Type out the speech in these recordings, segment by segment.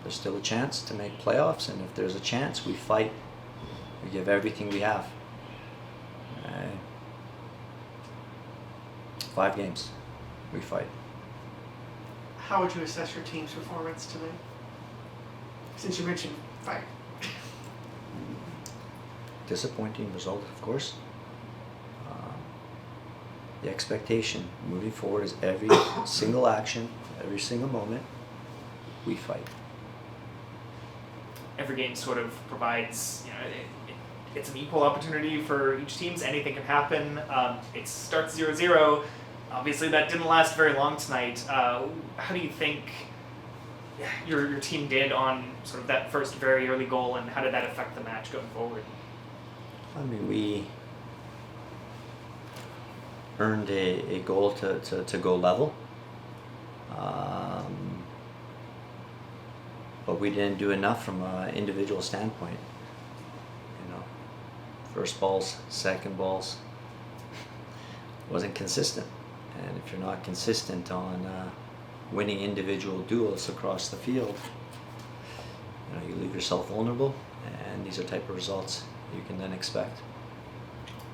there's still a chance to make playoffs, and if there's a chance, we fight. We give everything we have. 5 games, we fight. How would you assess your team's performance tonight? Since you mentioned fight. Disappointing result, of course. The expectation moving forward is every single action, every single moment, we fight. Every game sort of provides, it's an equal opportunity for each team. Anything can happen. It starts 0-0. Obviously, that didn't last very long tonight. How do you think your team did on sort of that first very early goal, and how did that affect the match going forward? I mean, we earned a goal to go level. But we didn't do enough from an individual standpoint. First balls, second balls, wasn't consistent. And if you're not consistent on winning individual duels across the field, you leave yourself vulnerable, and these are type of results you can then expect.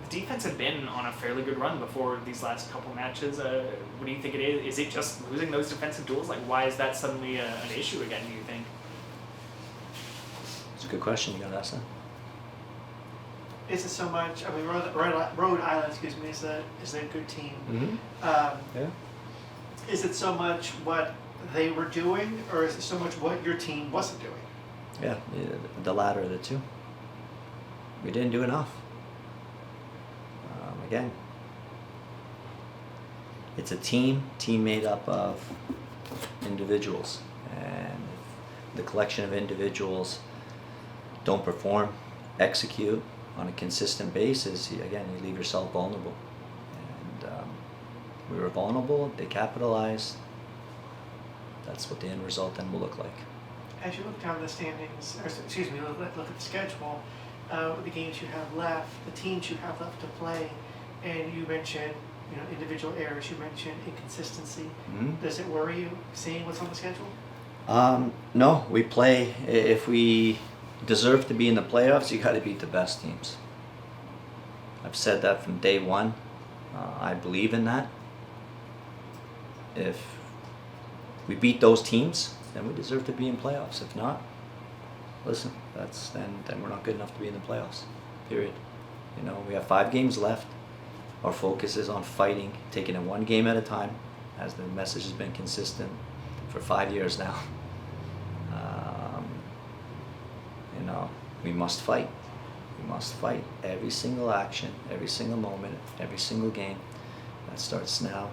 The defense had been on a fairly good run before these last couple matches. What do you think it is? Is it just losing those defensive duels? Like, why is that suddenly an issue again, do you think? It's a good question. You got to ask that. Is it so much? I mean, Rhode Island, is a good team. Mm-hmm. Yeah. Is it so much what they were doing, or is it so much what your team wasn't doing? Yeah, the latter of the two. We didn't do enough. Again, it's a team made up of individuals, and if the collection of individuals don't perform, execute on a consistent basis, again, you leave yourself vulnerable. And we were vulnerable, they capitalized. That's what the end result then will look like. As you look down the standings, or excuse me, look at the schedule, the games you have left, the teams you have left to play, and you mentioned, individual errors, you mentioned inconsistency. Mm-hmm. Does it worry you seeing what's on the schedule? No, we play. If we deserve to be in the playoffs, you got to beat the best teams. I've said that from day one. I believe in that. If we beat those teams, then we deserve to be in playoffs. If not, listen, then we're not good enough to be in the playoffs. Period. We have 5 games left. Our focus is on fighting, taking it one game at a time, as the message has been consistent for 5 years now. We must fight. We must fight every single action, every single moment, every single game. That starts now,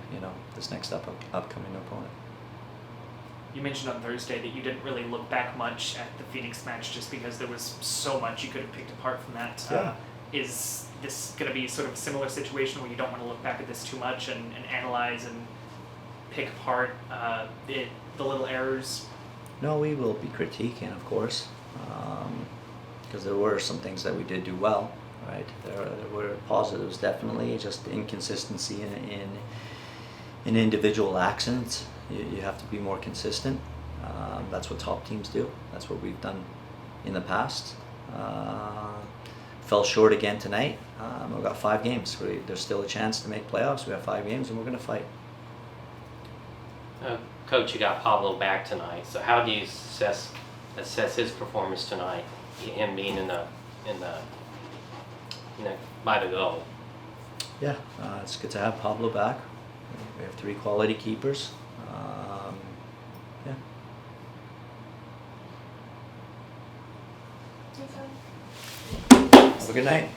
this next upcoming opponent. You mentioned on Thursday that you didn't really look back much at the Phoenix match just because there was so much you could have picked apart from that. Yeah. Is this going to be sort of a similar situation where you don't want to look back at this too much and analyze and pick apart the little errors? No, we will be critiquing, of course, because there were some things that we did do well, right? There were positives, definitely, just inconsistency in individual actions. You have to be more consistent. That's what top teams do. That's what we've done in the past. Fell short again tonight. We've got 5 games. There's still a chance to make playoffs. We have 5 games, and we're going to fight. Coach, you got Pablo back tonight. So how do you assess his performance tonight? Him being in the by the goal. Yeah, it's good to have Pablo back. We have 3 quality keepers. Have a good night.